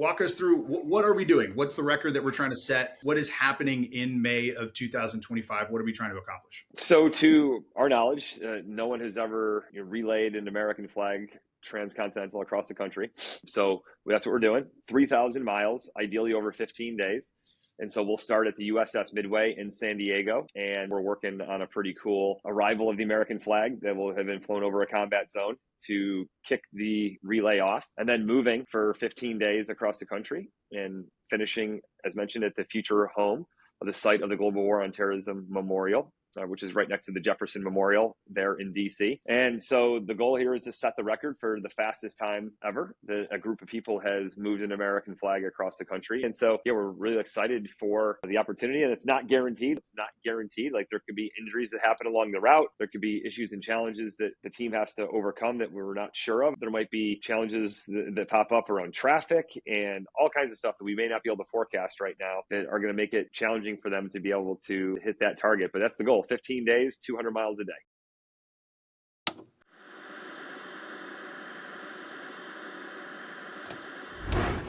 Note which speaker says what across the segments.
Speaker 1: walk us through what are we doing? What's the record that we're trying to set? What is happening in May of 2025? What are we trying to accomplish?
Speaker 2: So to our knowledge, no one has ever relayed an American flag transcontinental across the country. So that's what we're doing. 3,000 miles, ideally over 15 days. And so we'll start at the USS Midway in San Diego, and we're working on a pretty cool arrival of the American flag that will have been flown over a combat zone to kick the relay off, and then moving for 15 days across the country and finishing, as mentioned, at the future home of the site of the Global War on Terrorism Memorial, which is right next to the Jefferson Memorial there in DC. And so the goal here is to set the record for the fastest time ever that a group of people has moved an American flag across the country. And so, yeah, we're really excited for the opportunity, and it's not guaranteed. Like, there could be injuries that happen along the route. There could be issues and challenges that the team has to overcome that we're not sure of. There might be challenges that pop up around traffic and all kinds of stuff that we may not be able to forecast right now that are going to make it challenging for them to be able to hit that target. But that's the goal. 15 days, 200 miles a day.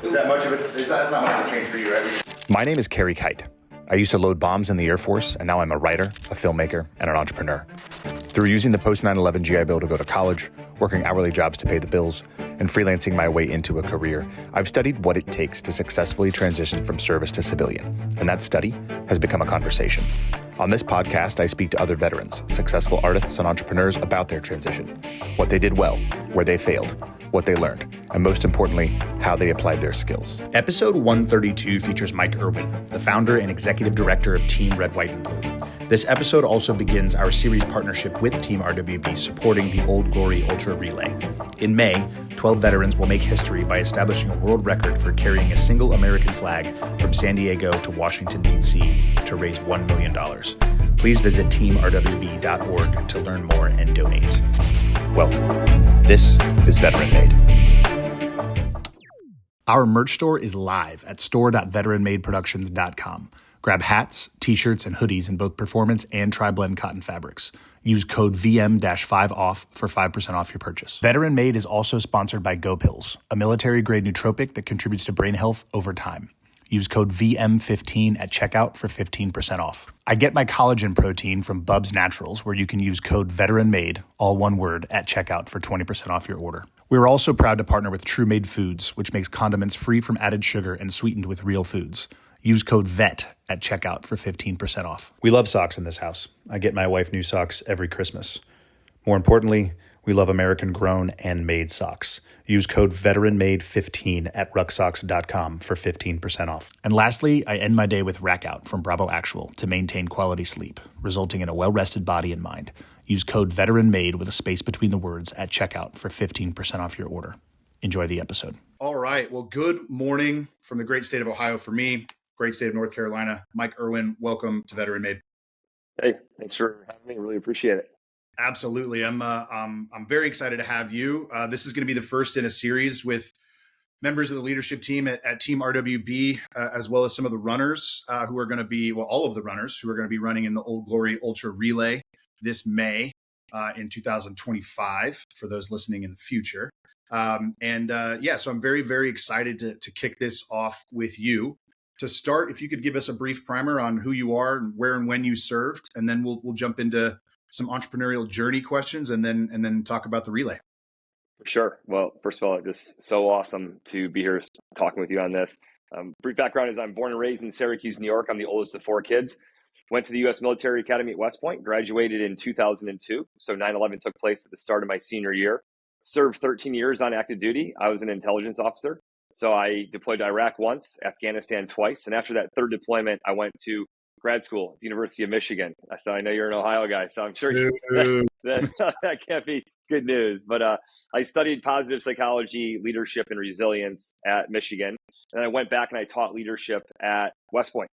Speaker 3: Is that much of it? That's not much of a change for you, right?
Speaker 4: My name is Kerry Kite. I used to load bombs in the Air Force, and now I'm a writer, a filmmaker, and an entrepreneur. Through using the post-9/11 GI Bill to go to college, working hourly jobs to pay the bills, and freelancing my way into a career, I've studied what it takes to successfully transition from service to civilian, and that study has become a conversation. On this podcast, I speak to other veterans, successful artists, and entrepreneurs about their transition, what they did well, where they failed, what they learned, and most importantly, how they applied their skills.
Speaker 1: Episode 132 features Mike Erwin, the founder and executive director of Team Red, White, and Blue. This episode also begins our series partnership with Team RWB supporting the Old Glory Ultra Relay. In May, 12 veterans will make history by establishing a world record for carrying a single American flag from San Diego to Washington, D.C. to raise $1 million. Please visit teamrwb.org to learn more and donate.
Speaker 4: Welcome. This is Veteran Made.
Speaker 1: Our merch store is live at store.veteranmadeproductions.com. Grab hats, t-shirts, and hoodies in both performance and tri-blend cotton fabrics. Use code VM-5OFF for 5% off your purchase. Veteran Made is also sponsored by GoPills, a military-grade nootropic that contributes to brain health over time. Use code VM15 at checkout for 15% off. I get my collagen protein from Bubs Naturals, where you can use code VETERANMADE, all one word, at checkout for 20% off your order. We're also proud to partner with True Made Foods, which makes condiments free from added sugar and sweetened with real foods. Use code VET at checkout for 15% off. We love socks in this house. I get my wife new socks every Christmas. More importantly, we love American-grown and made socks. Use code VETERANMADE15 at rucksocks.com for 15% off. And lastly, I end my day with Rack Out from Bravo Actual to maintain quality sleep, resulting in a well-rested body and mind. Use code VETERANMADE with a space between the words at checkout for 15% off your order. Enjoy the episode. All right. Well, good morning from the great state of Ohio for me, great state of North Carolina. Mike Erwin, welcome to Veteran Made.
Speaker 2: Hey, thanks for having me. Really appreciate it.
Speaker 1: Absolutely. I'm very excited to have you. This is going to be the first in a series with members of the leadership team at Team RWB, as well as some of the runners who are going to be, well, all of the runners who are going to be running in the Old Glory Ultra Relay this May in 2025 for those listening in the future. So I'm very, very excited to kick this off with you. To start, if you could give us a brief primer on who you are and where and when you served, and then we'll jump into some entrepreneurial journey questions and then talk about the relay.
Speaker 2: For sure. Well, first of all, it's just so awesome to be here talking with you on this. Brief background is I'm born and raised in Syracuse, New York. I'm the oldest of 4 kids. Went to the U.S. Military Academy at West Point, graduated in 2002. So 9/11 took place at the start of my senior year. Served 13 years on active duty. I was an intelligence officer. So I deployed to Iraq once, Afghanistan twice. And after that third deployment, I went to grad school at the University of Michigan. So I know you're an Ohio guy, so I'm sure that can't be good news. But I studied positive psychology, leadership, and resilience at Michigan. And I went back and I taught leadership at West Point.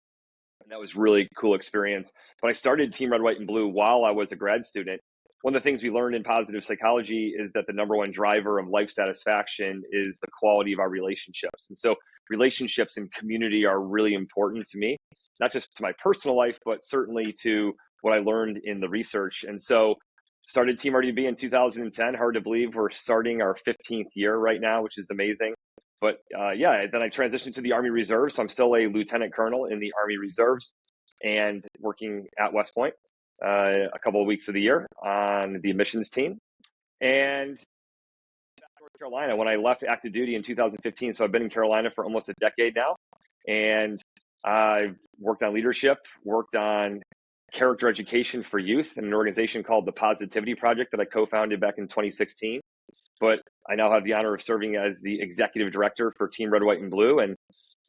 Speaker 2: And that was really cool experience. But I started Team Red, White, and Blue while I was a grad student. One of the things we learned in positive psychology is that the number one driver of life satisfaction is the quality of our relationships. And so relationships and community are really important to me, not just to my personal life, but certainly to what I learned in the research. And so started Team RWB in 2010. Hard to believe we're starting our 15th year right now, which is amazing. But then I transitioned to the Army Reserves. So I'm still a lieutenant colonel in the Army Reserves and working at West Point a couple of weeks of the year on the admissions team. And North Carolina when I left active duty in 2015. So I've been in Carolina for almost a decade now. And I've worked on leadership, worked on character education for youth in an organization called the Positivity Project that I co-founded back in 2016. But I now have the honor of serving as the executive director for Team Red, White, and Blue, and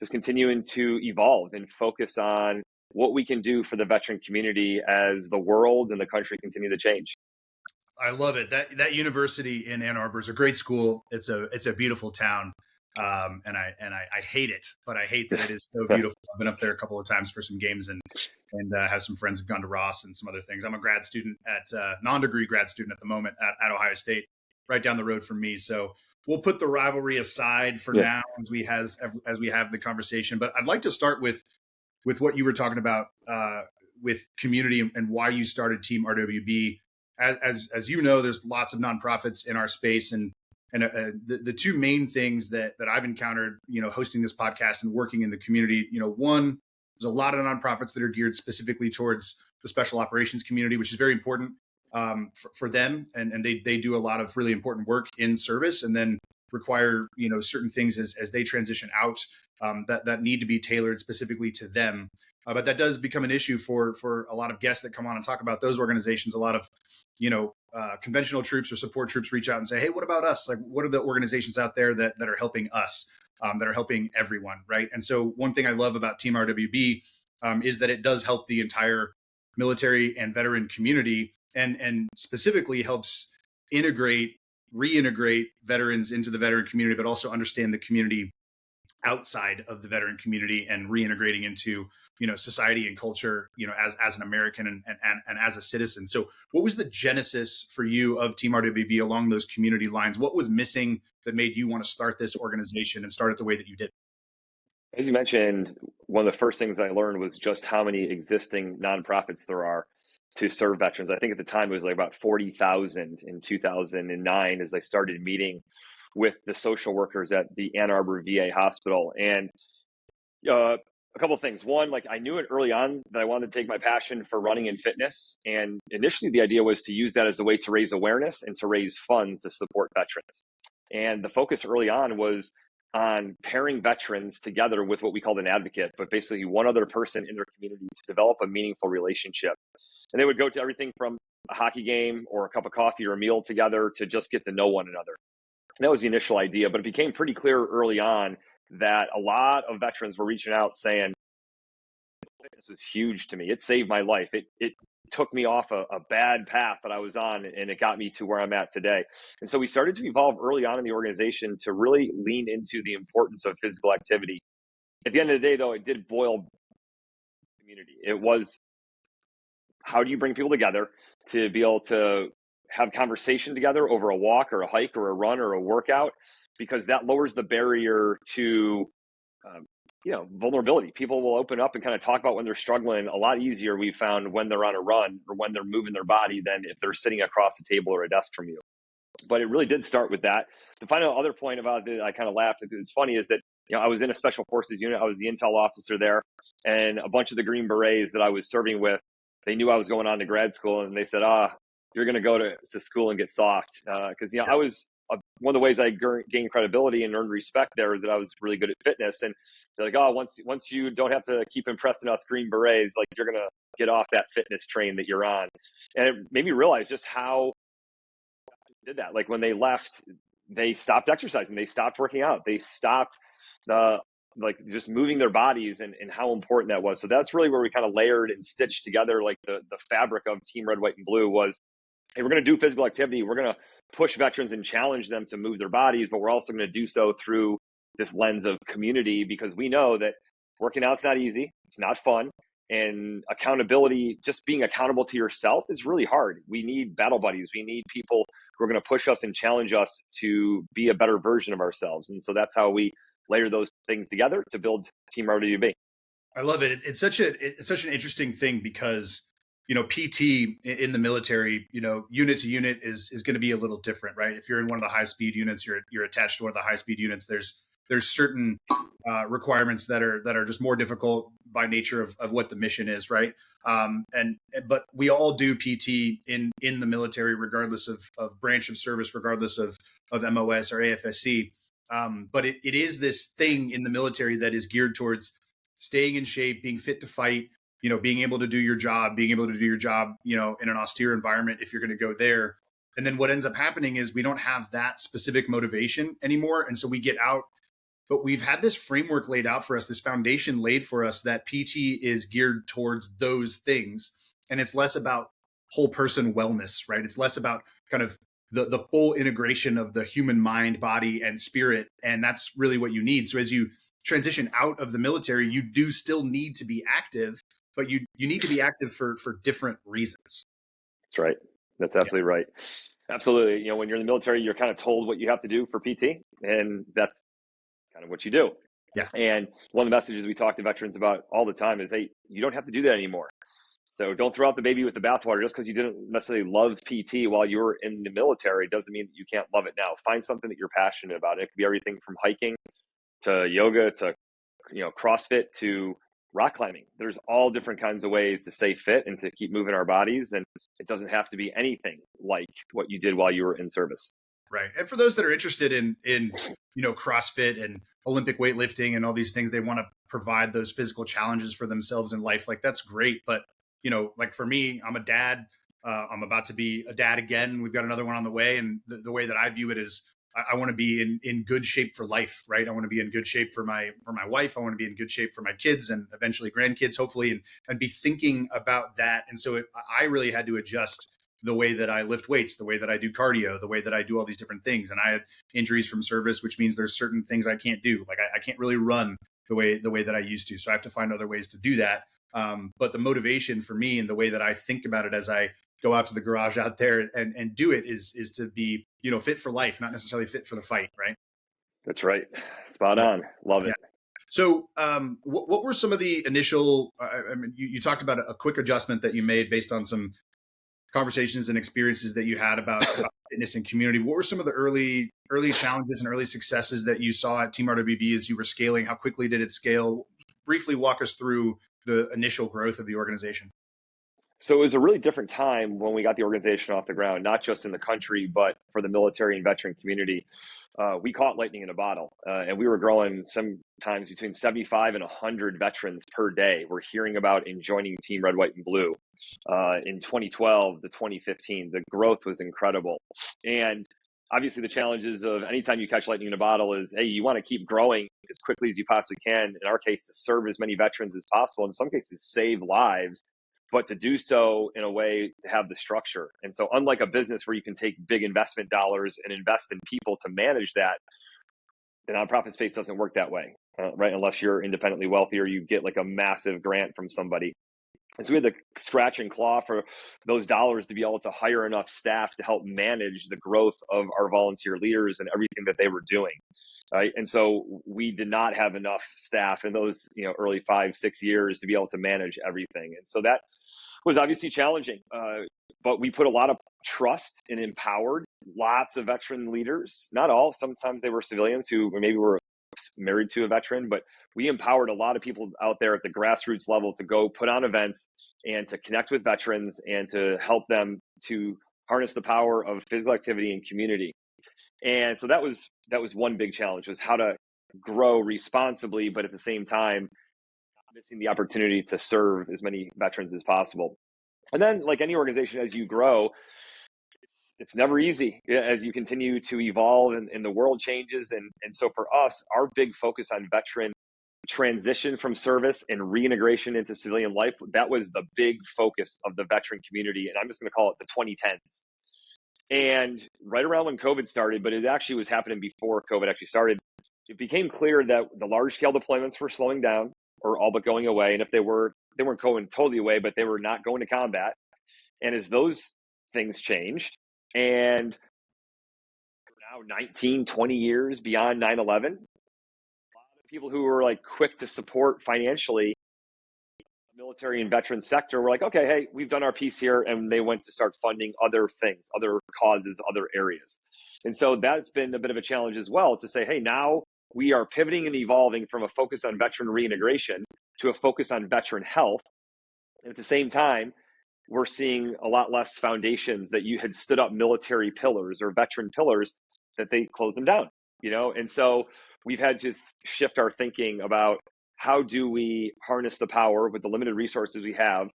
Speaker 2: just continuing to evolve and focus on what we can do for the veteran community as the world and the country continue to change.
Speaker 1: I love it. That university in Ann Arbor is a great school. It's a beautiful town. And I hate it, but I hate that it is so beautiful. I've been up there a couple of times for some games and have some friends who've gone to Ross and some other things. I'm a grad student non-degree grad student at the moment at Ohio State, right down the road from me. So we'll put the rivalry aside for now as we have the conversation. But I'd like to start with what you were talking about with community and why you started Team RWB. As you know, there's lots of nonprofits in our space, and the two main things that I've encountered, hosting this podcast and working in the community, one, there's a lot of nonprofits that are geared specifically towards the special operations community, which is very important for them, and they do a lot of really important work in service, and then require certain things as they transition out that need to be tailored specifically to them. But that does become an issue for a lot of guests that come on and talk about those organizations. A lot of conventional troops or support troops reach out and say, hey, what about us? Like, what are the organizations out there that are helping us, that are helping everyone, right? And so one thing I love about Team RWB is that it does help the entire military and veteran community, and specifically helps reintegrate veterans into the veteran community, but also understand the community outside of the veteran community and reintegrating into society and culture as an American and as a citizen. So what was the genesis for you of Team RWB along those community lines? What was missing that made you want to start this organization and start it the way that you did?
Speaker 2: As you mentioned, one of the first things I learned was just how many existing nonprofits there are to serve veterans. I think at the time it was like about 40,000 in 2009 as I started meeting with the social workers at the Ann Arbor VA hospital. And a couple of things. One, like I knew it early on that I wanted to take my passion for running and fitness. And initially the idea was to use that as a way to raise awareness and to raise funds to support veterans. And the focus early on was on pairing veterans together with what we called an advocate, but basically one other person in their community to develop a meaningful relationship. And they would go to everything from a hockey game or a cup of coffee or a meal together to just get to know one another. And that was the initial idea, but it became pretty clear early on that a lot of veterans were reaching out saying, this was huge to me. It saved my life. It took me off a bad path that I was on, and it got me to where I'm at today. And so we started to evolve early on in the organization to really lean into the importance of physical activity. At the end of the day, though, it did boil community. It was, how do you bring people together to be able to have conversation together over a walk or a hike or a run or a workout, because that lowers the barrier to vulnerability. People will open up and kind of talk about when they're struggling a lot easier, we found, when they're on a run or when they're moving their body than if they're sitting across a table or a desk from you. But it really did start with that. The final other point about it, I kind of laughed. It's funny is that I was in a special forces unit. I was the intel officer there, and a bunch of the Green Berets that I was serving with, they knew I was going on to grad school, and they said, you're going to go to school and get soft. Because, I was, one of the ways I gained credibility and earned respect there is that I was really good at fitness. And they're like, once you don't have to keep impressing us Green Berets, like you're going to get off that fitness train that you're on. And it made me realize just how did that. Like when they left, they stopped exercising, they stopped working out, they stopped just moving their bodies, and how important that was. So that's really where we kind of layered and stitched together like the fabric of Team Red, White, and Blue was, hey, we're going to do physical activity. We're going to push veterans and challenge them to move their bodies, but we're also going to do so through this lens of community, because we know that working out's not easy. It's not fun. And accountability, just being accountable to yourself, is really hard. We need battle buddies. We need people who are going to push us and challenge us to be a better version of ourselves. And so that's how we layer those things together to build Team RWB.
Speaker 1: I love it. It's such an interesting thing because, PT in the military, unit to unit is going to be a little different, right? If you're in one of the high speed units, you're attached to one of the high speed units. There's there's certain requirements that are just more difficult by nature of what the mission is, right? But we all do PT in the military, regardless of branch of service, regardless of MOS or AFSC. But it is this thing in the military that is geared towards staying in shape, being fit to fight, being able to do your job, in an austere environment if you're going to go there. And then what ends up happening is we don't have that specific motivation anymore. And so we get out, but we've had this framework laid out for us, this foundation laid for us that PT is geared towards those things. And it's less about whole person wellness, right? It's less about kind of the full integration of the human mind, body, and spirit. And that's really what you need. So as you transition out of the military, you do still need to be active, but you need to be active for different reasons.
Speaker 2: That's right. That's absolutely right. Absolutely. When you're in the military, you're kind of told what you have to do for PT, and that's kind of what you do.
Speaker 1: Yeah.
Speaker 2: And one of the messages we talk to veterans about all the time is, hey, you don't have to do that anymore. So don't throw out the baby with the bathwater. Just because you didn't necessarily love PT while you were in the military doesn't mean that you can't love it now. Find something that you're passionate about. It could be everything from hiking to yoga to CrossFit to rock climbing. There's all different kinds of ways to stay fit and to keep moving our bodies. And it doesn't have to be anything like what you did while you were in service.
Speaker 1: Right. And for those that are interested in CrossFit and Olympic weightlifting and all these things, they want to provide those physical challenges for themselves in life. Like, that's great. But, like for me, I'm a dad. I'm about to be a dad again. We've got another one on the way. And the way that I view it is I want to be in good shape for life, right? I want to be in good shape for my wife. I want to be in good shape for my kids and eventually grandkids, hopefully, and be thinking about that. And so I really had to adjust the way that I lift weights, the way that I do cardio, the way that I do all these different things. And I had injuries from service, which means there's certain things I can't do. Like I can't really run the way that I used to. So I have to find other ways to do that. But the motivation for me and the way that I think about it as I go out to the garage out there and do it is to be, fit for life, not necessarily fit for the fight. Right.
Speaker 2: That's right. Spot on. Love it.
Speaker 1: Yeah. So what were some of the initial, you talked about a quick adjustment that you made based on some conversations and experiences that you had about fitness and community. What were some of the early challenges and early successes that you saw at Team RWB as you were scaling? How quickly did it scale? Briefly walk us through the initial growth of the organization.
Speaker 2: So it was a really different time when we got the organization off the ground, not just in the country, but for the military and veteran community. We caught lightning in a bottle, and we were growing sometimes between 75 and 100 veterans per day. We're hearing about and joining Team Red, White, and Blue. In 2012 to 2015, the growth was incredible. And obviously the challenges of anytime you catch lightning in a bottle is, hey, you want to keep growing as quickly as you possibly can. In our case, to serve as many veterans as possible. In some cases, save lives, but to do so in a way to have the structure. And so unlike a business where you can take big investment dollars and invest in people to manage that, the nonprofit space doesn't work that way, right? Unless you're independently wealthy or you get like a massive grant from somebody. And so we had to scratch and claw for those dollars to be able to hire enough staff to help manage the growth of our volunteer leaders and everything that they were doing. Right. And so we did not have enough staff in those, early 5-6 years to be able to manage everything. And so that was obviously challenging, but we put a lot of trust and empowered lots of veteran leaders. Not all, sometimes they were civilians who maybe were married to a veteran, but we empowered a lot of people out there at the grassroots level to go put on events and to connect with veterans and to help them to harness the power of physical activity and community. And so that was one big challenge, was how to grow responsibly, but at the same time, not missing the opportunity to serve as many veterans as possible. And then, like any organization, as you grow, it's never easy as you continue to evolve and the world changes. And so for us, our big focus on veteran transition from service and reintegration into civilian life, that was the big focus of the veteran community. And I'm just going to call it the 2010s. And right around when COVID started, but it actually was happening before COVID actually started, it became clear that the large scale deployments were slowing down or all but going away. And if they weren't going totally away, but they were not going to combat. And as those things changed, and we're now 19, 20 years beyond 9/11, a lot of people who were like quick to support financially the military and veteran sector were like, okay, hey, we've done our piece here. And they went to start funding other things, other causes, other areas. And so that's been a bit of a challenge as well, to say, hey, now we are pivoting and evolving from a focus on veteran reintegration to a focus on veteran health. And at the same time, we're seeing a lot less foundations that you had stood up military pillars or veteran pillars that they closed them down, And so we've had to shift our thinking about how do we harness the power with the limited resources we have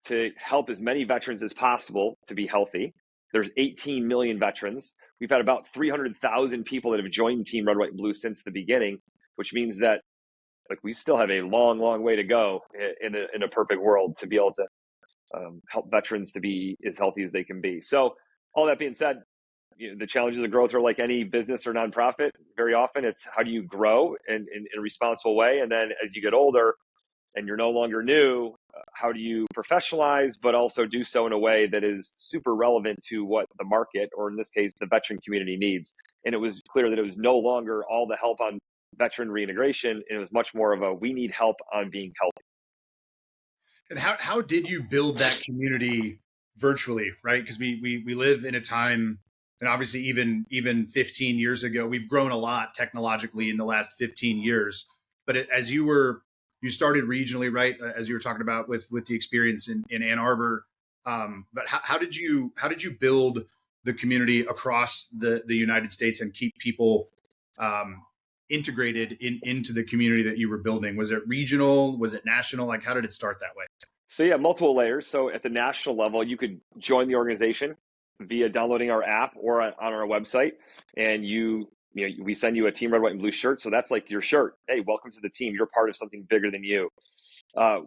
Speaker 2: to help as many veterans as possible to be healthy. There's 18 million veterans. We've had about 300,000 people that have joined Team Red, White, and Blue since the beginning, which means that we still have a long, long way to go in a perfect world to be able to help veterans to be as healthy as they can be. So all that being said, the challenges of growth are like any business or nonprofit. Very often it's how do you grow in a responsible way? And then as you get older and you're no longer new, how do you professionalize, but also do so in a way that is super relevant to what the market, or in this case, the veteran community needs? And it was clear that it was no longer all the help on veteran reintegration. And it was much more of a, we need help on being healthy.
Speaker 1: And how did you build that community virtually, right? Because we live in a time, and obviously even 15 years ago, we've grown a lot technologically in the last 15 years. But as you started regionally, right? As you were talking about with the experience in Ann Arbor. But how did you build the community across the United States and keep people integrated into the community that you were building? Was it regional? Was it national? Like, how did it start that way?
Speaker 2: So yeah, multiple layers. So at the national level, you could join the organization via downloading our app or on our website, and we send you a Team Red, White, and Blue shirt. So that's like your shirt. Hey, welcome to the team. You're part of something bigger than you.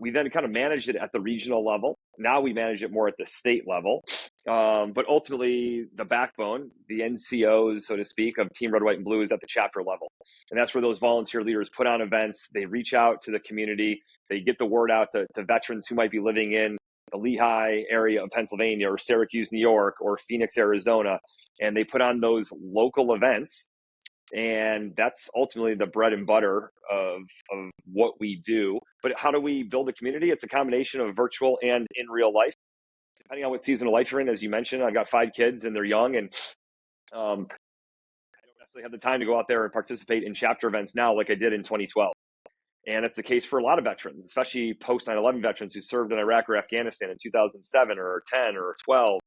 Speaker 2: We then kind of managed it at the regional level. Now we manage it more at the state level. But ultimately, the backbone, the NCOs, so to speak, of Team Red, White, and Blue is at the chapter level. And that's where those volunteer leaders put on events. They reach out to the community. They get the word out to veterans who might be living in the Lehigh area of Pennsylvania or Syracuse, New York, or Phoenix, Arizona. And they put on those local events. And that's ultimately the bread and butter of what we do. But how do we build a community? It's a combination of virtual and in real life, depending on what season of life you're in. As you mentioned, I've got 5 kids and they're young, and I don't necessarily have the time to go out there and participate in chapter events now like I did in 2012. And it's the case for a lot of veterans, especially post 9/11 veterans who served in Iraq or Afghanistan in 2007 or 10 or 12.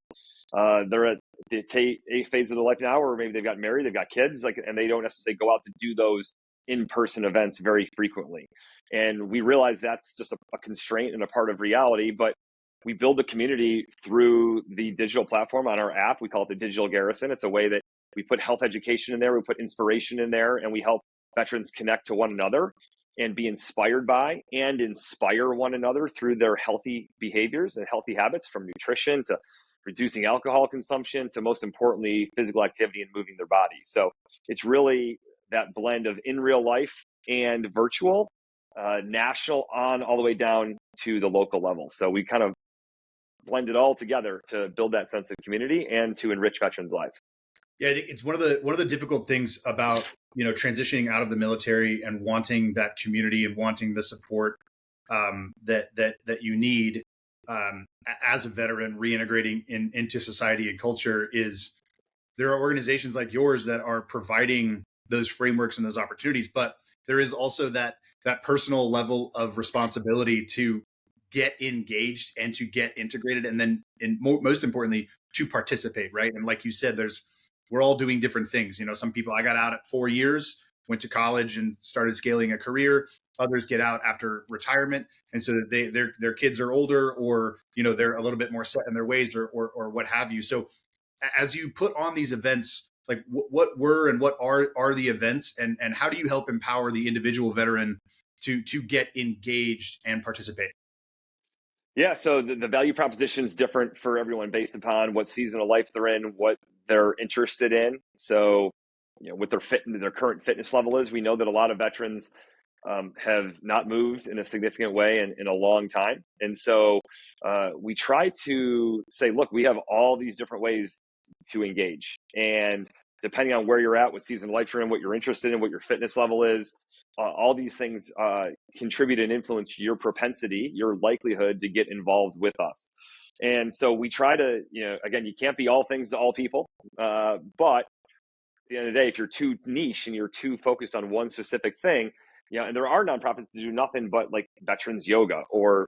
Speaker 2: They're at a phase of their life now, or maybe they've got married, they've got kids, and they don't necessarily go out to do those in-person events very frequently. And we realize that's just a constraint and a part of reality, but we build the community through the digital platform on our app. We call it the Digital Garrison. It's a way that we put health education in there, we put inspiration in there, and we help veterans connect to one another and be inspired by and inspire one another through their healthy behaviors and healthy habits, from nutrition to reducing alcohol consumption to, most importantly, physical activity and moving their bodies. So it's really that blend of in real life and virtual, national on all the way down to the local level. So we kind of blend it all together to build that sense of community and to enrich veterans' lives.
Speaker 1: Yeah, I think it's one of the difficult things about transitioning out of the military and wanting that community and wanting the support that you need as a veteran reintegrating into society and culture. Is there are organizations like yours that are providing those frameworks and those opportunities, but there is also that personal level of responsibility to get engaged and to get integrated, and then most importantly to participate, right? And like you said, we're all doing different things. Some people, I got out at 4 years, went to college and started scaling a career. Others get out after retirement, and so their kids are older, or they're a little bit more set in their ways, or what have you. So as you put on these events, like what were and what are the events, and how do you help empower the individual veteran to get engaged and participate?
Speaker 2: Yeah, so the value proposition is different for everyone based upon what season of life they're in, what they're interested in. So, what their current fitness level is. We know that a lot of veterans have not moved in a significant way in a long time. And so we try to say, look, we have all these different ways to engage. And depending on where you're at, what season of life you're in, what you're interested in, what your fitness level is, all these things contribute and influence your propensity, your likelihood to get involved with us. And so we try to, again, you can't be all things to all people, but the end of the day, if you're too niche and you're too focused on one specific thing, and there are nonprofits that do nothing but like veterans yoga or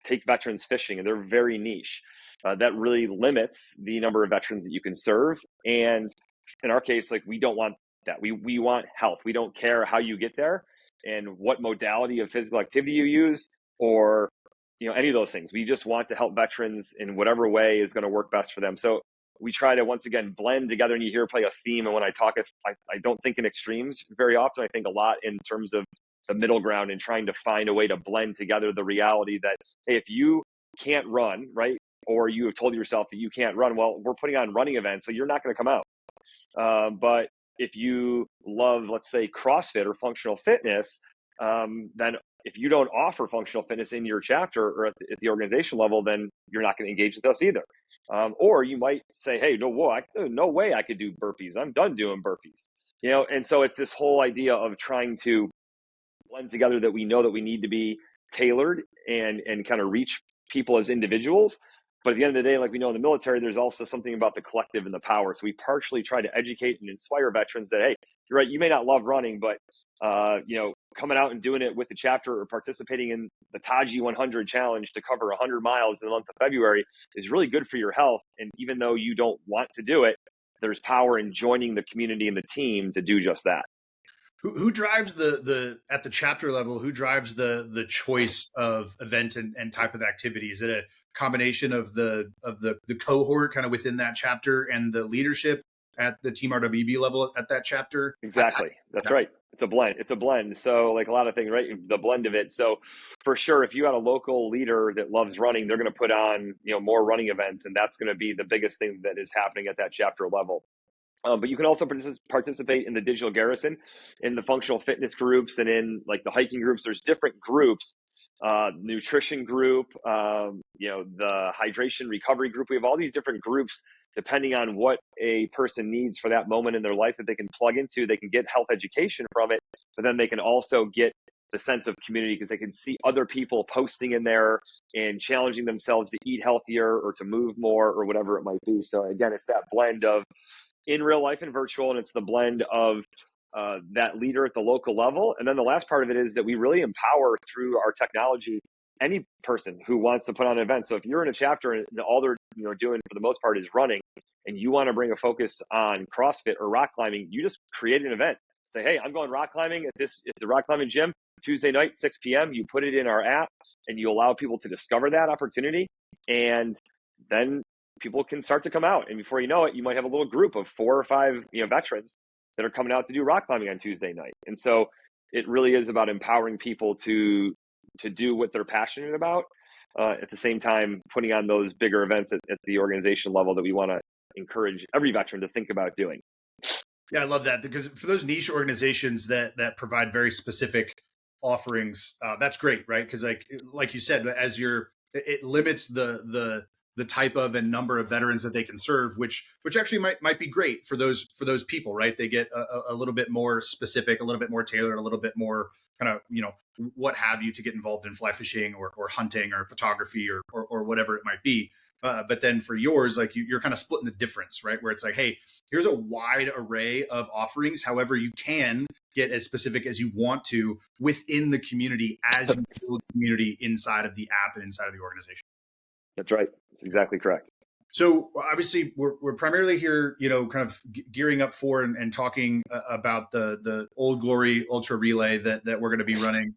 Speaker 2: take veterans fishing, and they're very niche. That really limits the number of veterans that you can serve. And in our case, like, we don't want that. We want health. We don't care how you get there and what modality of physical activity you use, or any of those things. We just want to help veterans in whatever way is going to work best for them. So we try to, once again, blend together, and you hear play a theme. And when I talk, I don't think in extremes very often. I think a lot in terms of the middle ground and trying to find a way to blend together the reality that, hey, if you can't run, right, or you have told yourself that you can't run, well, we're putting on running events, so you're not going to come out. But if you love, let's say, CrossFit or functional fitness, then if you don't offer functional fitness in your chapter or at the organization level, then you're not going to engage with us either. Or you might say, hey, no way I could do burpees. I'm done doing burpees. And so it's this whole idea of trying to blend together that we know that we need to be tailored and kind of reach people as individuals. But at the end of the day, like we know in the military, there's also something about the collective and the power. So we partially try to educate and inspire veterans that, hey, you're right, you may not love running, but coming out and doing it with the chapter or participating in the Taji 100 challenge to cover 100 miles in the month of February is really good for your health. And even though you don't want to do it, there's power in joining the community and the team to do just that.
Speaker 1: Who drives the at the chapter level? Who drives the choice of event and type of activity? Is it a combination of the cohort kind of within that chapter and the leadership at the Team RWB level at that chapter?
Speaker 2: Exactly. That's right. It's a blend. So like a lot of things, right? The blend of it. So for sure, if you had a local leader that loves running, they're going to put on, more running events. And that's going to be the biggest thing that is happening at that chapter level. But you can also participate in the digital garrison, in the functional fitness groups, and in like the hiking groups. There's different groups, nutrition group, the hydration recovery group. We have all these different groups depending on what a person needs for that moment in their life that they can plug into. They can get health education from it, but then they can also get the sense of community because they can see other people posting in there and challenging themselves to eat healthier or to move more or whatever it might be. So again, it's that blend of in real life and virtual, and it's the blend of that leader at the local level. And then the last part of it is that we really empower through our technology any person who wants to put on an event. So if you're in a chapter and all they're doing for the most part is running, and you want to bring a focus on CrossFit or rock climbing, you just create an event. Say, hey, I'm going rock climbing at the rock climbing gym Tuesday night, 6 p.m. You put it in our app, and you allow people to discover that opportunity, and then people can start to come out. And before you know it, you might have a little group of 4 or 5 veterans that are coming out to do rock climbing on Tuesday night. And so it really is about empowering people to do what they're passionate about, at the same time putting on those bigger events at the organization level that we want to encourage every veteran to think about doing.
Speaker 1: Yeah, I love that, because for those niche organizations that provide very specific offerings, that's great, right? Because like you said, it limits the type of and number of veterans that they can serve, which actually might be great for those people, right? They get a little bit more specific, a little bit more tailored, a little bit more kind of what have you to get involved in fly fishing or hunting or photography or whatever it might be. But then for yours, like you're kind of splitting the difference, right? Where it's like, hey, here's a wide array of offerings. However, you can get as specific as you want to within the community as you build community inside of the app and inside of the organization.
Speaker 2: That's right. That's exactly correct.
Speaker 1: So obviously we're primarily here, kind of gearing up for and talking about the Old Glory Ultra Relay that we're going to be running.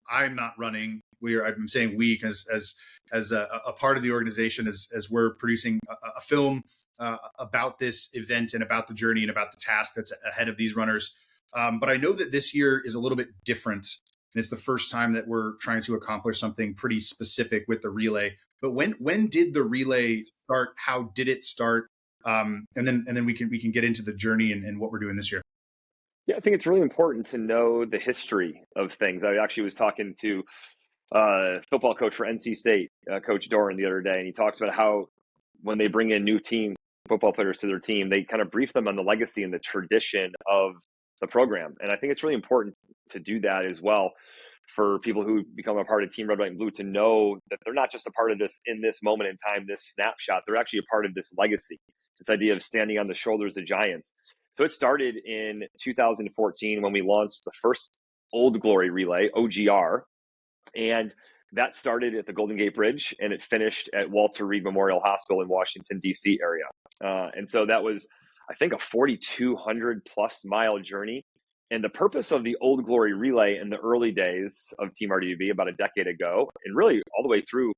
Speaker 1: I'm not running. I'm saying we because as a part of the organization, as we're producing a film about this event and about the journey and about the task that's ahead of these runners. But I know that this year is a little bit different. And it's the first time that we're trying to accomplish something pretty specific with the relay. But when did the relay start? How did it start? And then we can get into the journey and what we're doing this year.
Speaker 2: Yeah, I think it's really important to know the history of things. I actually was talking to football coach for NC State, Coach Doran, the other day, and he talks about how when they bring in new football players to their team, they kind of brief them on the legacy and the tradition of the program. And I think it's really important to do that as well for people who become a part of Team Red, White, and Blue to know that they're not just a part of this in this moment in time, this snapshot. They're actually a part of this legacy, this idea of standing on the shoulders of giants. So it started in 2014 when we launched the first Old Glory relay, OGR, and that started at the Golden Gate Bridge and it finished at Walter Reed Memorial Hospital in Washington, D.C. area. And so that was, I think, a 4,200 plus mile journey. And the purpose of the Old Glory relay in the early days of Team RWB about a decade ago, and really all the way through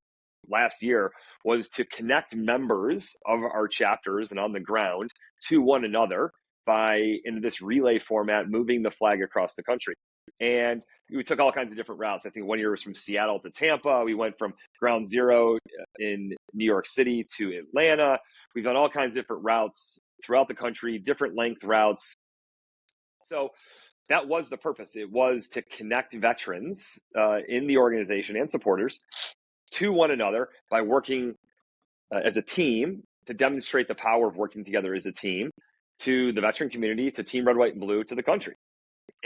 Speaker 2: last year, was to connect members of our chapters and on the ground to one another by, in this relay format, moving the flag across the country. And we took all kinds of different routes. I think one year was from Seattle to Tampa. We went from ground zero in New York City to Atlanta. We've done all kinds of different routes throughout the country, different length routes. So that was the purpose. It was to connect veterans in the organization and supporters to one another by working as a team to demonstrate the power of working together as a team to the veteran community, to Team Red, White, and Blue, to the country.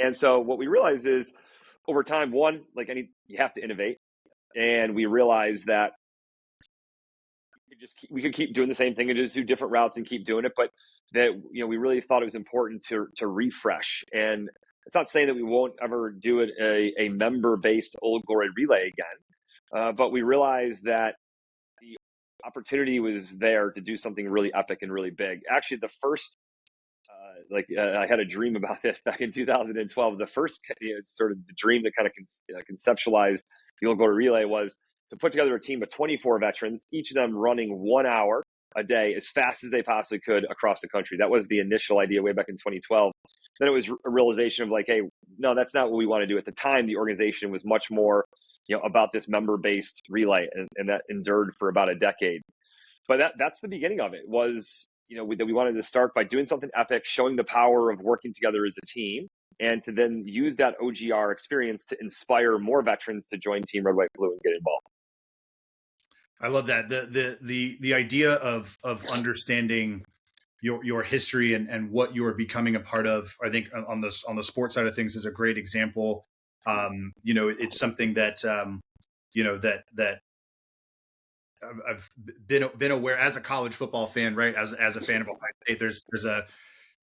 Speaker 2: And so what we realized is over time, one, you have to innovate. And we realized that we could keep doing the same thing and just do different routes and keep doing it. But that, we really thought it was important to refresh. And it's not saying that we won't ever do it a member-based Old Glory relay again. But we realized that the opportunity was there to do something really epic and really big. Actually, the first, I had a dream about this back in 2012. The first sort of the dream that kind of conceptualized the Old Glory relay was to put together a team of 24 veterans, each of them running 1 hour a day as fast as they possibly could across the country. That was the initial idea way back in 2012. Then it was a realization of hey, no, that's not what we want to do. At the time, the organization was much more about this member-based relay, and that endured for about a decade. But that's the beginning of it, was that we wanted to start by doing something epic, showing the power of working together as a team, and to then use that OGR experience to inspire more veterans to join Team Red, White, Blue and get involved.
Speaker 1: I love that. The idea of understanding your history and what you're becoming a part of, I think on the sports side of things is a great example. It's something that that I've been aware as a college football fan, right? As a fan of Ohio State, there's a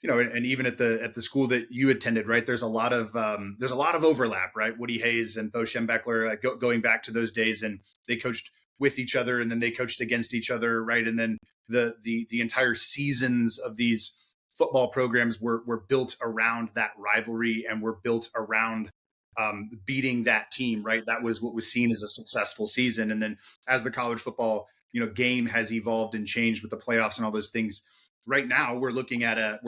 Speaker 1: and even at the school that you attended, right? There's a lot of overlap, right? Woody Hayes and Bo Schembechler, going back to those days, and they coached with each other, and then they coached against each other, right? And then the entire seasons of these football programs were built around that rivalry and were built around beating that team, right? That was what was seen as a successful season. And then as the college football game has evolved and changed with the playoffs and all those things, right now we're looking at a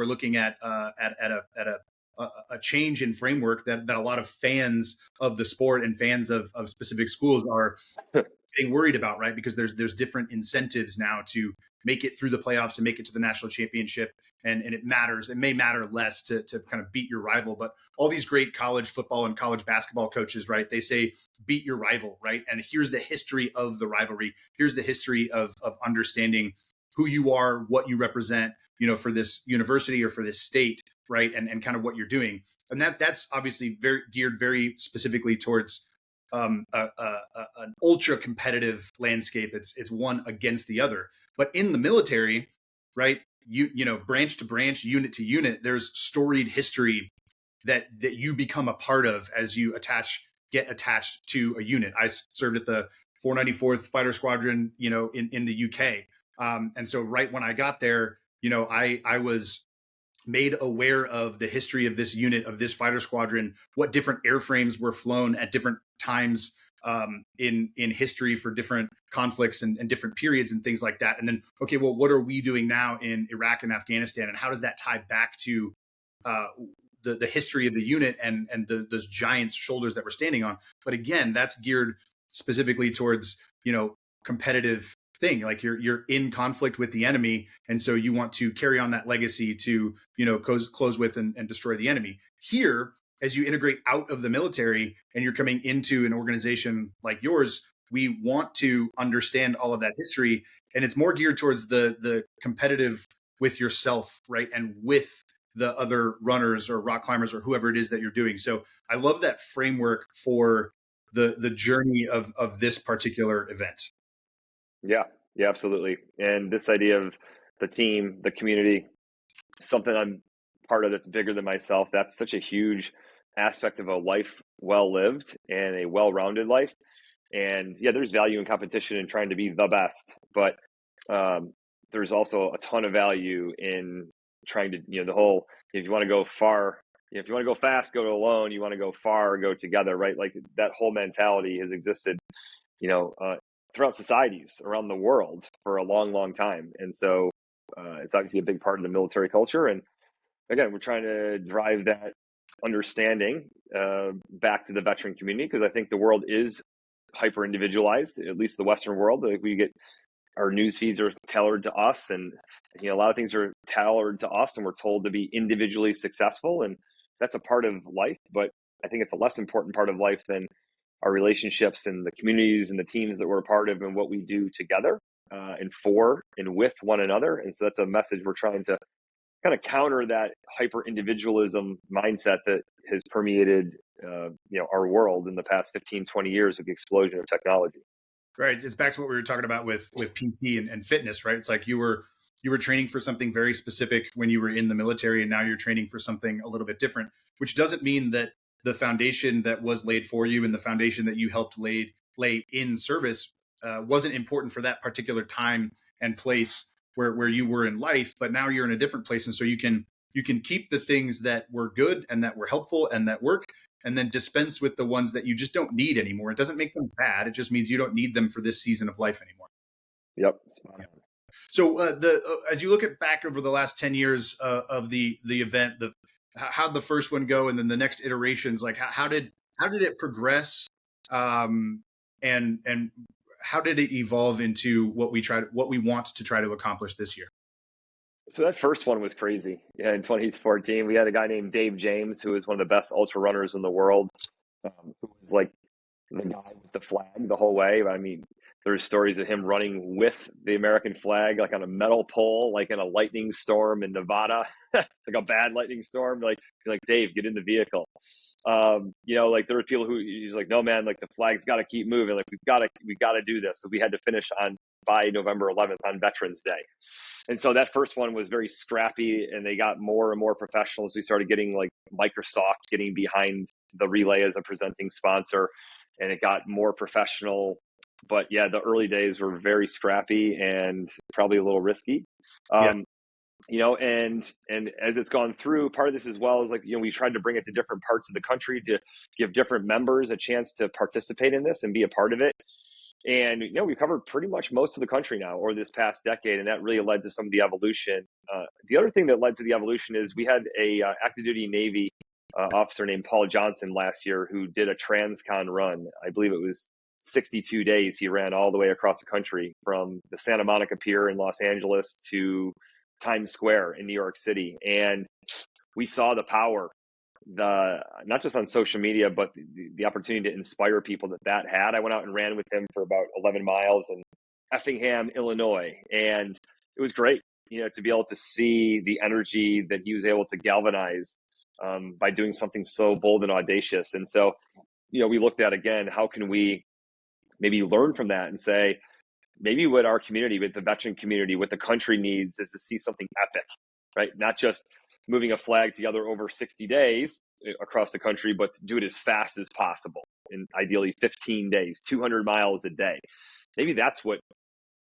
Speaker 1: change in framework that a lot of fans of the sport and fans of specific schools are getting worried about, right? Because there's different incentives now to make it through the playoffs, to make it to the national championship. And it matters. It may matter less to kind of beat your rival, but all these great college football and college basketball coaches, right? They say, beat your rival, right? And here's the history of the rivalry. Here's the history of understanding who you are, what you represent, for this university or for this state, right? And kind of what you're doing. And that's obviously geared very specifically towards an ultra competitive landscape. It's one against the other. But in the military, right, branch to branch, unit to unit, there's storied history that you become a part of as you get attached to a unit. I served at the 494th Fighter Squadron, in the UK. And so right when I got there, I was made aware of the history of this unit, of this fighter squadron, what different airframes were flown at different times in history for different conflicts and different periods and things like that. And then, okay, well, what are we doing now in Iraq and Afghanistan? And how does that tie back to the history of the unit and those giants' shoulders that we're standing on? But again, that's geared specifically towards, competitive thing. Like you're in conflict with the enemy. And so you want to carry on that legacy to, close with and destroy the enemy. Here, as you integrate out of the military and you're coming into an organization like yours, we want to understand all of that history. And it's more geared towards the competitive with yourself, right? And with the other runners or rock climbers or whoever it is that you're doing. So I love that framework for the journey of this particular event.
Speaker 2: Yeah, absolutely. And this idea of the team, the community, something I'm part of that's bigger than myself. That's such a huge aspect of a life well lived and a well-rounded life. And yeah, there's value in competition and trying to be the best, but there's also a ton of value in trying to, the whole, if you want to go far, if you want to go fast, go alone. You want to go far, go together, right? Like that whole mentality has existed, throughout societies around the world for a long, long time. And so it's obviously a big part of the military culture. And again, we're trying to drive that understanding back to the veteran community, because I think the world is hyper individualized, at least the Western world. Like we get our news feeds are tailored to us, and a lot of things are tailored to us, and we're told to be individually successful, and that's a part of life. But I think it's a less important part of life than our relationships and the communities and the teams that we're a part of and what we do together and for and with one another. And so that's a message we're trying to kind of counter, that hyper individualism mindset that has permeated our world in the past 15, 20 years with the explosion of technology.
Speaker 1: Right. It's back to what we were talking about with PT and fitness, right? It's like you were training for something very specific when you were in the military, and now you're training for something a little bit different, which doesn't mean that the foundation that was laid for you and the foundation that you helped lay in service wasn't important for that particular time and place where you were in life. But now you're in a different place, and so you can keep the things that were good and that were helpful and that work, and then dispense with the ones that you just don't need anymore. It doesn't make them bad. It just means you don't need them for this season of life anymore.
Speaker 2: Yep.
Speaker 1: Yeah. So as you look at back over the last 10 years of the event, how'd the first one go? And then the next iterations, like how did it progress? And how did it evolve into what we want to try to accomplish this year?
Speaker 2: So that first one was crazy. Yeah, in 2014, we had a guy named Dave James, who is one of the best ultra runners in the world, who was like the guy with the flag the whole way. I mean, there's stories of him running with the American flag, like on a metal pole, like in a lightning storm in Nevada, like a bad lightning storm. Like, Dave, get in the vehicle. Like there were people who he's like, no, man, like the flag's got to keep moving. Like we got to do this. So we had to finish by November 11th on Veterans Day. And so that first one was very scrappy, and they got more and more professional as we started getting like Microsoft getting behind the relay as a presenting sponsor, and it got more professional. But yeah, the early days were very scrappy and probably a little risky. And as it's gone through, part of this as well is like, we tried to bring it to different parts of the country to give different members a chance to participate in this and be a part of it. And, we covered pretty much most of the country now over this past decade, and that really led to some of the evolution. The other thing that led to the evolution is we had a active duty Navy officer named Paul Johnson last year who did a transcon run. I believe it was 62 days. He ran all the way across the country from the Santa Monica Pier in Los Angeles to Times Square in New York City. And we saw the power, not just on social media, but the opportunity to inspire people that had. I went out and ran with him for about 11 miles in Effingham, Illinois. And it was great, to be able to see the energy that he was able to galvanize by doing something so bold and audacious. And so, we looked at, again, how can we maybe learn from that and say, maybe what our community, with the veteran community, what the country needs is to see something epic, right? Not just moving a flag together over 60 days across the country, but to do it as fast as possible, and ideally 15 days, 200 miles a day. Maybe that's what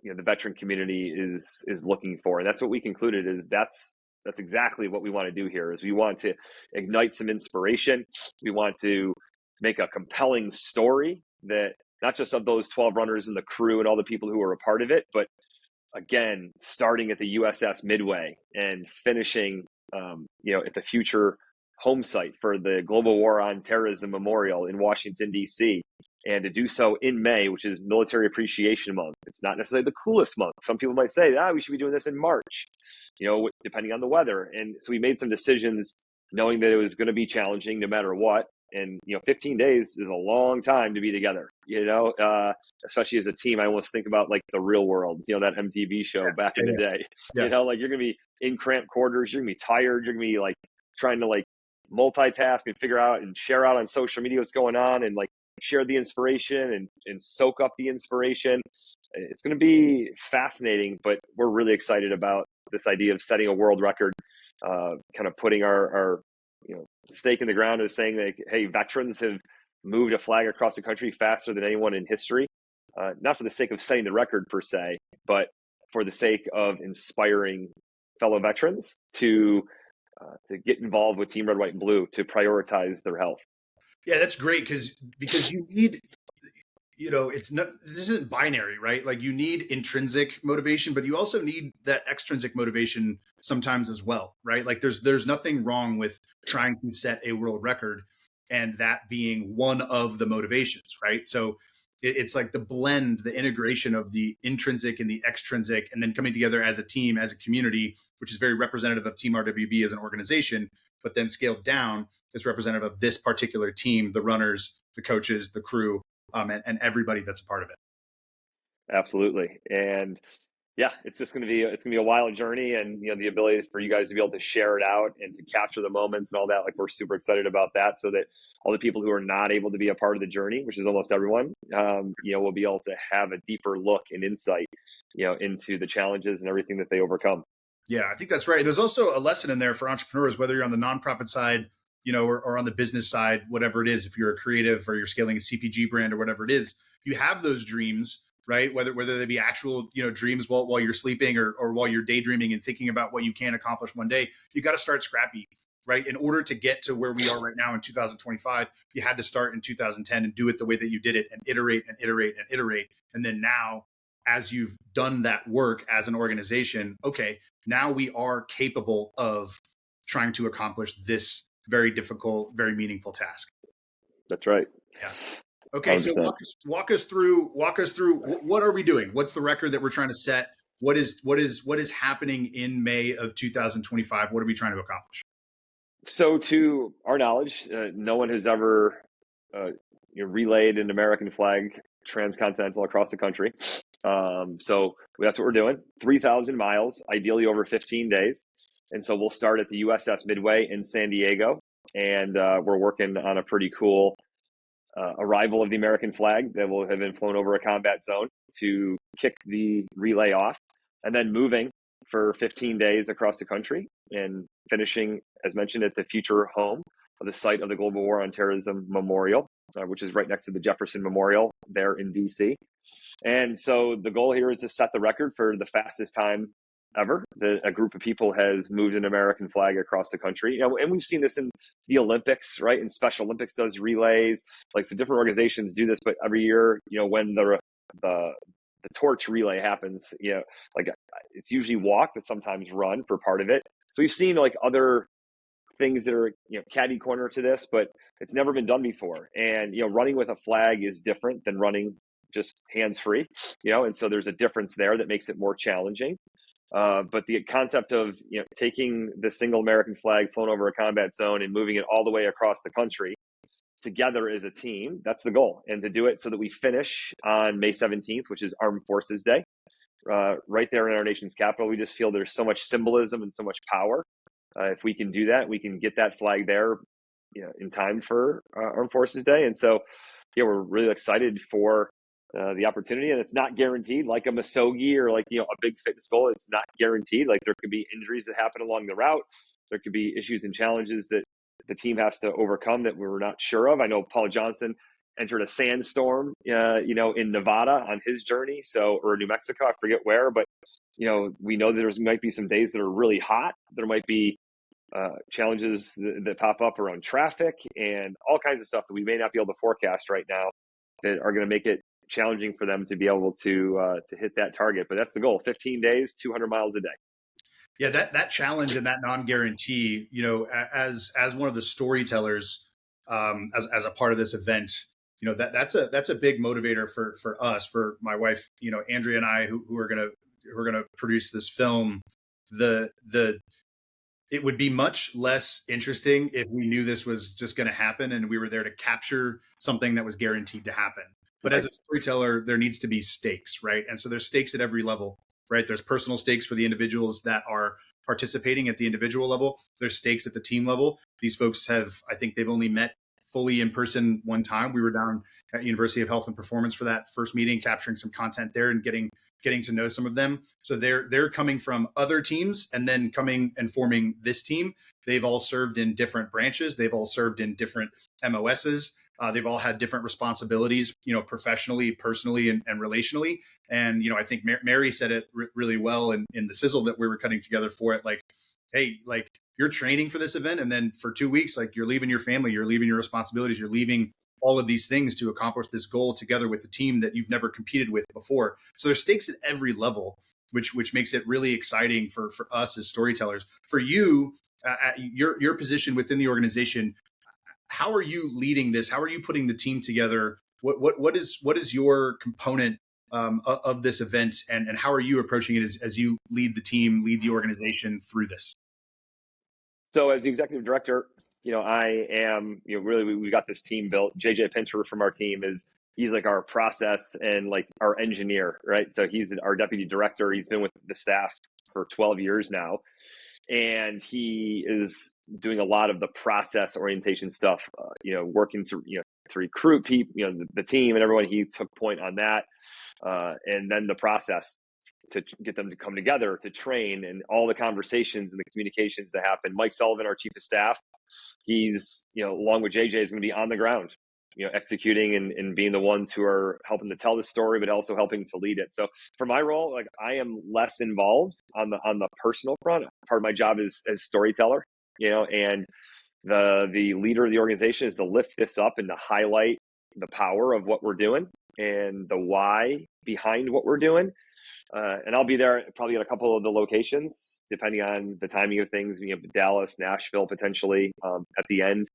Speaker 2: the veteran community is looking for, and that's what we concluded is that's exactly what we want to do here. Is we want to ignite some inspiration. We want to make a compelling story that not just of those 12 runners and the crew and all the people who were a part of it, but again, starting at the USS Midway and finishing at the future home site for the Global War on Terrorism Memorial in Washington, D.C., and to do so in May, which is Military Appreciation Month. It's not necessarily the coolest month. Some people might say, we should be doing this in March, depending on the weather. And so we made some decisions knowing that it was going to be challenging no matter what. And, 15 days is a long time to be together, especially as a team. I almost think about like The Real World, that MTV show back in the day, you're going to be in cramped quarters. You're going to be tired. You're going to be like trying to like multitask and figure out and share out on social media what's going on and like share the inspiration and soak up the inspiration. It's going to be fascinating, but we're really excited about this idea of setting a world record kind of putting our stake in the ground is saying that, hey, veterans have moved a flag across the country faster than anyone in history, not for the sake of setting the record per se, but for the sake of inspiring fellow veterans to get involved with Team Red, White, and Blue, to prioritize their health.
Speaker 1: Yeah, that's great because you need, it's not, this isn't binary, right? Like you need intrinsic motivation, but you also need that extrinsic motivation sometimes as well, right? Like there's nothing wrong with trying to set a world record and that being one of the motivations, right? So it's like the blend, the integration of the intrinsic and the extrinsic, and then coming together as a team, as a community, which is very representative of Team RWB as an organization, but then scaled down is representative of this particular team, the runners, the coaches, the crew, and everybody that's a part of it.
Speaker 2: Absolutely. And yeah, it's going to be a wild journey, and the ability for you guys to be able to share it out and to capture the moments and all that. Like, we're super excited about that, so that all the people who are not able to be a part of the journey, which is almost everyone, will be able to have a deeper look and insight, into the challenges and everything that they overcome.
Speaker 1: Yeah, I think that's right. There's also a lesson in there for entrepreneurs, whether you're on the nonprofit side, or on the business side, whatever it is. If you're a creative or you're scaling a CPG brand or whatever it is, you have those dreams, right? Whether they be actual, dreams while you're sleeping or while you're daydreaming and thinking about what you can accomplish one day. You got to start scrappy, right? In order to get to where we are right now in 2025, you had to start in 2010 and do it the way that you did it, and iterate and iterate and iterate. And then now, as you've done that work as an organization, okay, now we are capable of trying to accomplish this very difficult, very meaningful task.
Speaker 2: That's right.
Speaker 1: Yeah. Okay. 100%. So walk us through what are we doing? What's the record that we're trying to set? What is happening in May of 2025? What are we trying to accomplish?
Speaker 2: So, to our knowledge, no one has ever relayed an American flag transcontinental across the country. So that's what we're doing. 3,000 miles, ideally over 15 days. And so we'll start at the USS Midway in San Diego, and we're working on a pretty cool arrival of the American flag that will have been flown over a combat zone to kick the relay off, and then moving for 15 days across the country and finishing, as mentioned, at the future home of the site of the Global War on Terrorism Memorial, which is right next to the Jefferson Memorial there in DC. And so the goal here is to set the record for the fastest time ever that a group of people has moved an American flag across the country. And we've seen this in the Olympics, right? And Special Olympics does relays. Like, so different organizations do this, but every year, when the torch relay happens, like, it's usually walk, but sometimes run for part of it. So we've seen like other things that are, catty corner to this, but it's never been done before. And, running with a flag is different than running just hands free, and so there's a difference there that makes it more challenging. But the concept of, taking the single American flag flown over a combat zone and moving it all the way across the country together as a team, that's the goal. And to do it so that we finish on May 17th, which is Armed Forces Day, right there in our nation's capital. We just feel there's so much symbolism and so much power. If we can do that, we can get that flag there, in time for Armed Forces Day. And so, we're really excited for the opportunity, and it's not guaranteed, like a Musogi or like, a big fitness goal. It's not guaranteed. Like, there could be injuries that happen along the route. There could be issues and challenges that the team has to overcome that we're not sure of. I know Paul Johnson entered a sandstorm, in Nevada on his journey. Or New Mexico, I forget where, but, we know there might be some days that are really hot. There might be challenges that pop up around traffic and all kinds of stuff that we may not be able to forecast right now that are going to make it challenging for them to be able to hit that target. But that's the goal: 15 days, 200 miles a day.
Speaker 1: Yeah, that challenge and that non-guarantee, as one of the storytellers, as a part of this event, that's a big motivator for us, for my wife, Andrea and I, who are gonna produce this film. It would be much less interesting if we knew this was just going to happen and we were there to capture something that was guaranteed to happen. But as a storyteller, there needs to be stakes, right? And so there's stakes at every level, right? There's personal stakes for the individuals that are participating at the individual level. There's stakes at the team level. These folks I think they've only met fully in person one time. We were down at University of Health and Performance for that first meeting, capturing some content there and getting to know some of them. So they're coming from other teams and then coming and forming this team. They've all served in different branches. They've all served in different MOSs. They've all had different responsibilities, professionally, personally, and relationally. And, I think Mary said it really well in the sizzle that we were cutting together for it. Like, hey, like you're training for this event. And then for 2 weeks, like you're leaving your family, you're leaving your responsibilities, you're leaving all of these things to accomplish this goal together with a team that you've never competed with before. So there's stakes at every level, which makes it really exciting for us as storytellers. For you, at your position within the organization, how are you leading this? How are you putting the team together? What is your component of this event, and how are you approaching it as you lead the team, lead the organization through this?
Speaker 2: So as the executive director, I am, really, we got this team built. JJ Pinter from our team he's like our process and like our engineer, right? So he's our deputy director. He's been with the staff for 12 years now. And he is doing a lot of the process orientation stuff, working to recruit people, the team and everyone. He took point on that. And then the process to get them to come together, to train, and all the conversations and the communications that happen. Mike Sullivan, our chief of staff, he's, along with JJ, is going to be on the ground, executing and being the ones who are helping to tell the story, but also helping to lead it. So for my role, like I am less involved on the personal front. Part of my job is as storyteller, and the leader of the organization is to lift this up and to highlight the power of what we're doing and the why behind what we're doing. And I'll be there probably at a couple of the locations, depending on the timing of things. Dallas, Nashville, potentially at the end.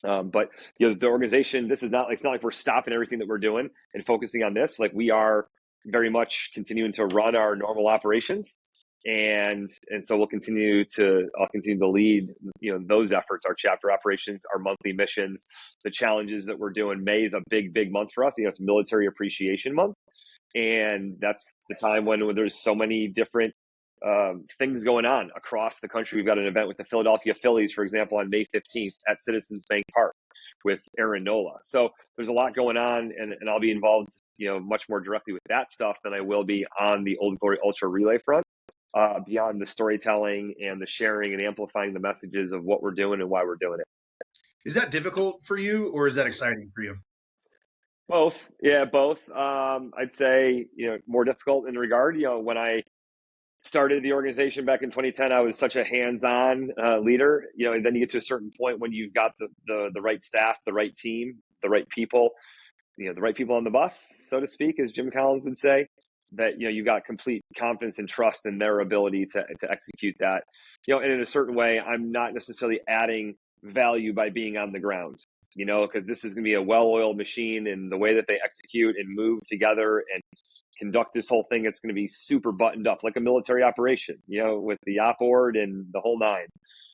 Speaker 2: But the organization, it's not like we're stopping everything that we're doing and focusing on this. Like we are very much continuing to run our normal operations, and so I'll continue to lead those efforts, our chapter operations, our monthly missions, the challenges that we're doing. May is a big month for us. It's Military Appreciation Month, and that's the time when there's so many different things going on across the country. We've got an event with the Philadelphia Phillies, for example, on May 15th at Citizens Bank Park with Aaron Nola. So there's a lot going on, and I'll be involved, much more directly with that stuff than I will be on the Old Glory Ultra Relay front, beyond the storytelling and the sharing and amplifying the messages of what we're doing and why we're doing it.
Speaker 1: Is that difficult for you, or is that exciting for you?
Speaker 2: Both. Yeah, both. I'd say, more difficult in regard, when I started the organization back in 2010, I was such a hands-on leader, and then you get to a certain point when you've got the right staff, the right team, the right people, the right people on the bus, so to speak, as Jim Collins would say, that, you've got complete confidence and trust in their ability to execute that, and in a certain way, I'm not necessarily adding value by being on the ground, because this is going to be a well-oiled machine, and the way that they execute and move together and conduct this whole thing, it's going to be super buttoned up like a military operation, with the op board and the whole nine.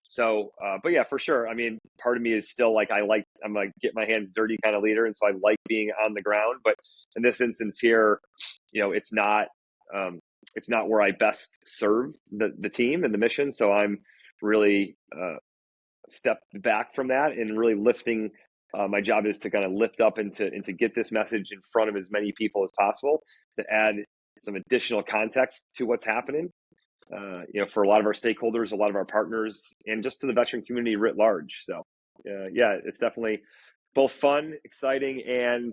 Speaker 2: So, but yeah, for sure. I mean, part of me is still like, I'm like get my hands dirty kind of leader. And so I like being on the ground, but in this instance here, it's not where I best serve the team and the mission. So I'm really stepped back from that and really lifting. My job is to kind of lift up and to get this message in front of as many people as possible, to add some additional context to what's happening, for a lot of our stakeholders, a lot of our partners, and just to the veteran community writ large. So, yeah, it's definitely both fun, exciting, and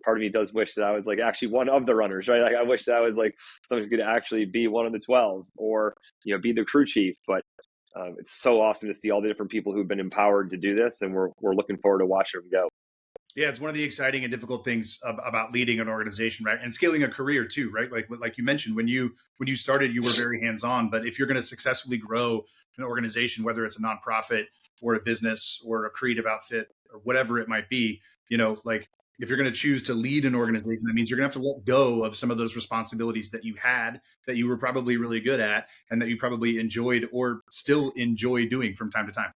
Speaker 2: part of me does wish that I was like actually one of the runners, right? Like I wish that I was like someone who could actually be one of the 12 or, be the crew chief, but it's so awesome to see all the different people who've been empowered to do this, and we're looking forward to watching them go.
Speaker 1: Yeah, it's one of the exciting and difficult things about leading an organization, right? And scaling a career too, right? Like you mentioned, when you started, you were very hands-on. But if you're going to successfully grow an organization, whether it's a nonprofit or a business or a creative outfit or whatever it might be, like if you're going to choose to lead an organization, that means you're going to have to let go of some of those responsibilities that you had, that you were probably really good at, and that you probably enjoyed or still enjoy doing from time to time.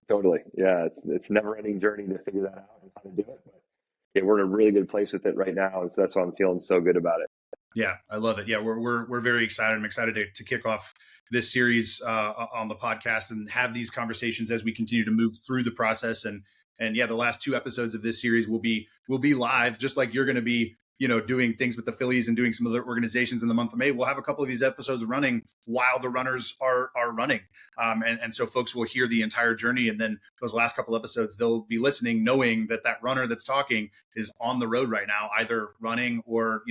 Speaker 2: Totally. Yeah. It's never ending journey to figure that out and how to do it. But yeah, we're in a really good place with it right now. And so that's why I'm feeling so good about it.
Speaker 1: Yeah, I love it. Yeah, we're very excited. I'm excited to kick off this series on the podcast and have these conversations as we continue to move through the process and And yeah, the last 2 episodes of this series will be live, just like you're going to be, doing things with the Phillies and doing some other organizations in the month of May. We'll have a couple of these episodes running while the runners are running. And so folks will hear the entire journey. And then those last couple episodes, they'll be listening, knowing that runner that's talking is on the road right now, either running or,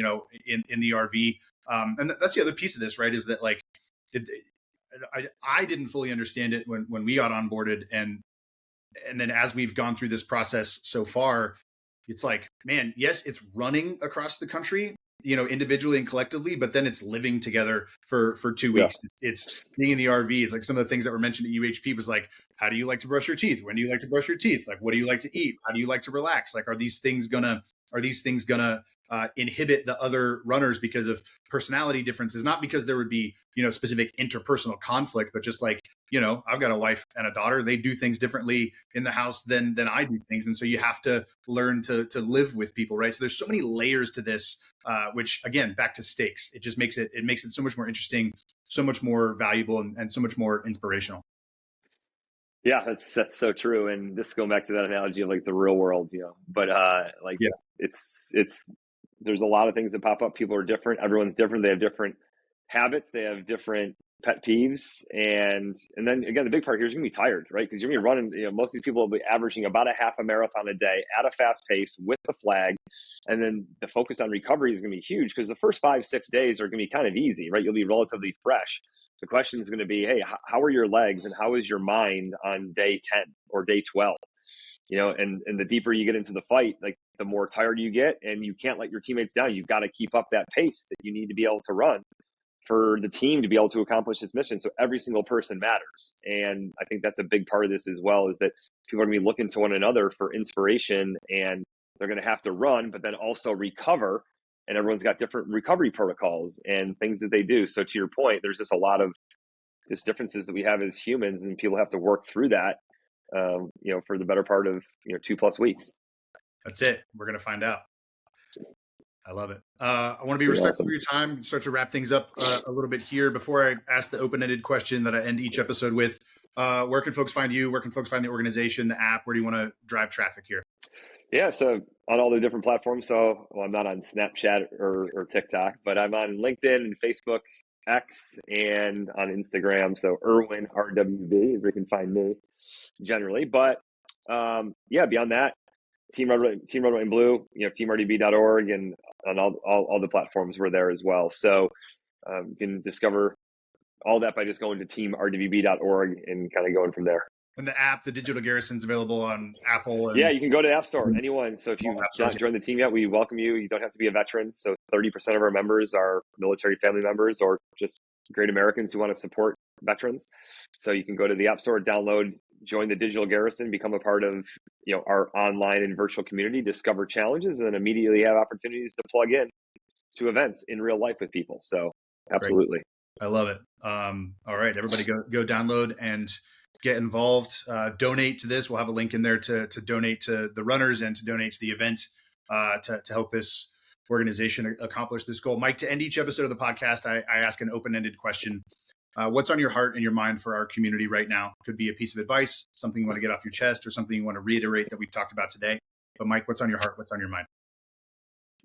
Speaker 1: in the RV. And that's the other piece of this, right? Is that like, I didn't fully understand it when we got onboarded. And then as we've gone through this process so far, it's like, man, yes, it's running across the country, individually and collectively, but then it's living together for 2 weeks. Yeah. It's being in the RV. It's like some of the things that were mentioned at UHP was like, how do you like to brush your teeth? When do you like to brush your teeth? Like, what do you like to eat? How do you like to relax? Like, are these things gonna inhibit the other runners because of personality differences? Not because there would be, specific interpersonal conflict, but just like, I've got a wife and a daughter. They do things differently in the house than I do things. And so you have to learn to live with people, right? So there's so many layers to this, which again, back to stakes, it just makes it so much more interesting, so much more valuable, and so much more inspirational.
Speaker 2: Yeah, that's so true. And this going back to that analogy of like the real world, but it's there's a lot of things that pop up. People are different. Everyone's different. They have different habits. They have different pet peeves. And then again, the big part here is you're gonna be tired, right? Because you're gonna be running, most of these people will be averaging about a half a marathon a day at a fast pace with the flag. And then the focus on recovery is gonna be huge because the first 5-6 days are gonna be kind of easy, right? You'll be relatively fresh. The question is gonna be, hey, how are your legs and how is your mind on day 10 or day 12? And the deeper you get into the fight, like the more tired you get, and you can't let your teammates down. You've got to keep up that pace that you need to be able to run for the team to be able to accomplish its mission. So every single person matters. And I think that's a big part of this as well, is that people are going to be looking to one another for inspiration, and they're going to have to run, but then also recover. And everyone's got different recovery protocols and things that they do. So to your point, there's just a lot of just differences that we have as humans, and people have to work through that, for the better part of 2+ weeks.
Speaker 1: That's it. We're going to find out. I love it. I want to be respectful of your time, start to wrap things up a little bit here. Before I ask the open-ended question that I end each episode with, where can folks find you? Where can folks find the organization, the app? Where do you want to drive traffic here?
Speaker 2: Yeah, so on all the different platforms. So I'm not on Snapchat or TikTok, but I'm on LinkedIn and Facebook, X, and on Instagram. So Erwin RWB is where you can find me generally. But beyond that, Team RWB in blue, teamrdb.org, and on all the platforms we're there as well. So you can discover all that by just going to teamrdb.org and kind of going from there.
Speaker 1: And the app, the Digital Garrison's available on Apple.
Speaker 2: Yeah, you can go to the App Store, anyone. So if you've not joined the team yet, we welcome you. You don't have to be a veteran. So 30% of our members are military family members or just great Americans who want to support veterans. So you can go to the App Store, download, join the Digital Garrison, become a part of our online and virtual community, discover challenges, and then immediately have opportunities to plug in to events in real life with people. So absolutely.
Speaker 1: Great. I love it. All right, everybody go download and get involved, donate to this. We'll have a link in there to donate to the runners and to donate to the event to help this organization accomplish this goal. Mike, to end each episode of the podcast, I ask an open-ended question. What's on your heart and your mind for our community right now? Could be a piece of advice, something you want to get off your chest, or something you want to reiterate that we've talked about today. But Mike, what's on your heart? What's on your mind?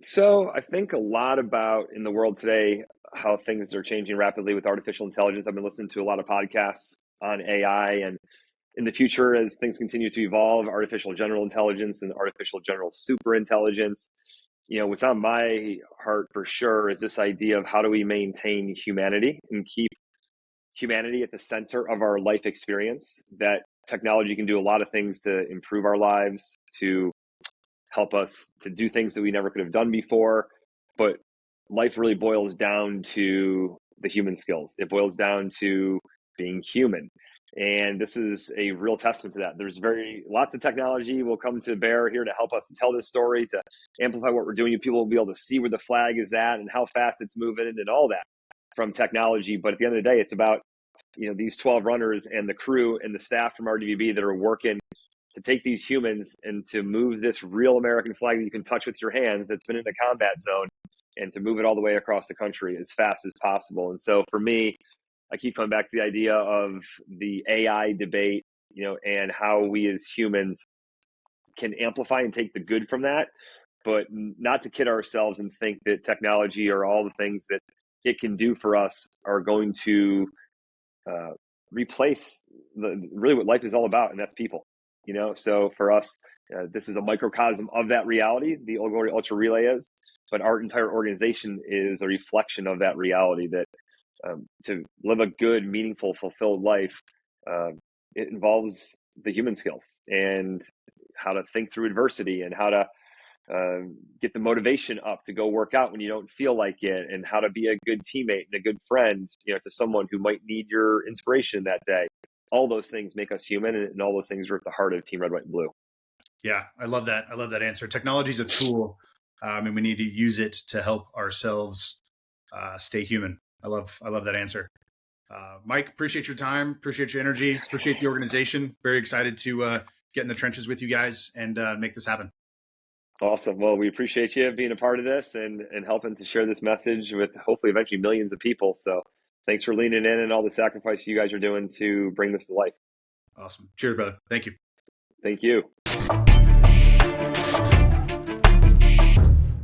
Speaker 2: So I think a lot about in the world today, how things are changing rapidly with artificial intelligence. I've been listening to a lot of podcasts on AI, and in the future, as things continue to evolve, artificial general intelligence and artificial general super intelligence. What's on my heart for sure is this idea of how do we maintain humanity and keep humanity at the center of our life experience. That technology can do a lot of things to improve our lives, to help us to do things that we never could have done before. But life really boils down to the human skills. It boils down to being human. And this is a real testament to that. There's lots of technology will come to bear here to help us to tell this story, to amplify what we're doing. People will be able to see where the flag is at and how fast it's moving and all that from technology. But at the end of the day, it's about, these 12 runners and the crew and the staff from RWB that are working to take these humans and to move this real American flag that you can touch with your hands that's been in a combat zone, and to move it all the way across the country as fast as possible. And so for me, I keep coming back to the idea of the AI debate, and how we as humans can amplify and take the good from that, but not to kid ourselves and think that technology or all the things that it can do for us are going to replace really what life is all about, and that's people. So for us, this is a microcosm of that reality. The Old Glory Ultra Relay is, but our entire organization is a reflection of that reality. That to live a good, meaningful, fulfilled life, it involves the human skills and how to think through adversity and how to get the motivation up to go work out when you don't feel like it, and how to be a good teammate and a good friend, to someone who might need your inspiration that day. All those things make us human, and all those things are at the heart of Team Red, White, and Blue.
Speaker 1: Yeah, I love that. I love that answer. Technology is a tool, and we need to use it to help ourselves stay human. I love that answer. Mike, appreciate your time, appreciate your energy, appreciate the organization. Very excited to get in the trenches with you guys and make this happen.
Speaker 2: Awesome. Well, we appreciate you being a part of this and helping to share this message with hopefully eventually millions of people. So thanks for leaning in and all the sacrifice you guys are doing to bring this to life.
Speaker 1: Awesome. Cheers, brother. Thank you.
Speaker 2: Thank you.